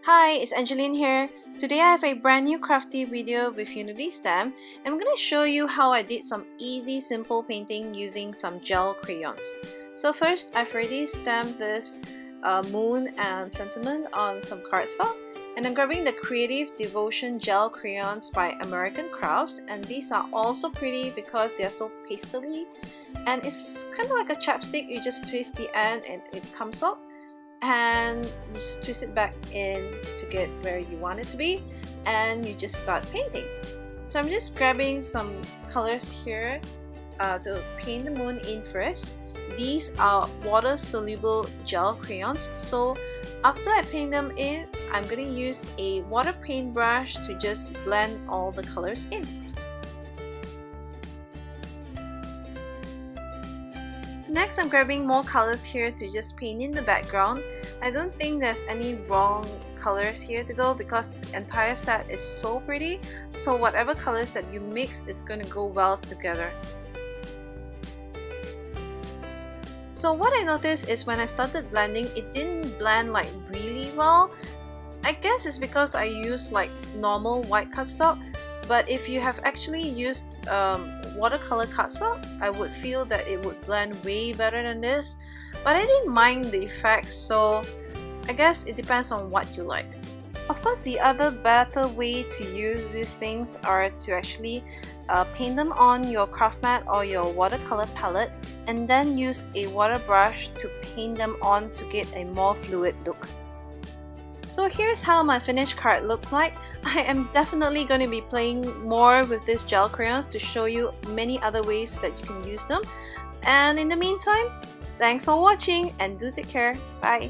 Hi, it's Angeline here. Today I have a brand new crafty video with Unity stamp, and I'm going to show you how I did some easy simple painting using some gel crayons. So first, I've already stamped this moon and sentiment on some cardstock, and I'm grabbing the Creative Devotion gel crayons by American Crafts, and these are also pretty because they are so pastely, and it's kind of like a chapstick. You just twist the end and it comes up, and you just twist it back in to get where you want it to be, and you just start painting. So I'm just grabbing some colors here to paint the moon in first. These are water soluble gel crayons, so after I paint them in, I'm going to use a water paintbrush to just blend all the colors in. Next, I'm grabbing more colors here to just paint in the background. I don't think there's any wrong colors here to go because the entire set is so pretty, so whatever colors that you mix is going to go well together. So what I noticed is when I started blending, it didn't blend like really well. I guess it's because I used like normal white cardstock, but if you have actually used watercolor cardstock, I would feel that it would blend way better than this. But I didn't mind the effects, so I guess it depends on what you like. Of course, the other better way to use these things are to actually paint them on your craft mat or your watercolor palette, and then use a water brush to paint them on to get a more fluid look. So here's how my finished card looks like. I am definitely going to be playing more with these gel crayons to show you many other ways that you can use them. And in the meantime, thanks for watching and do take care. Bye!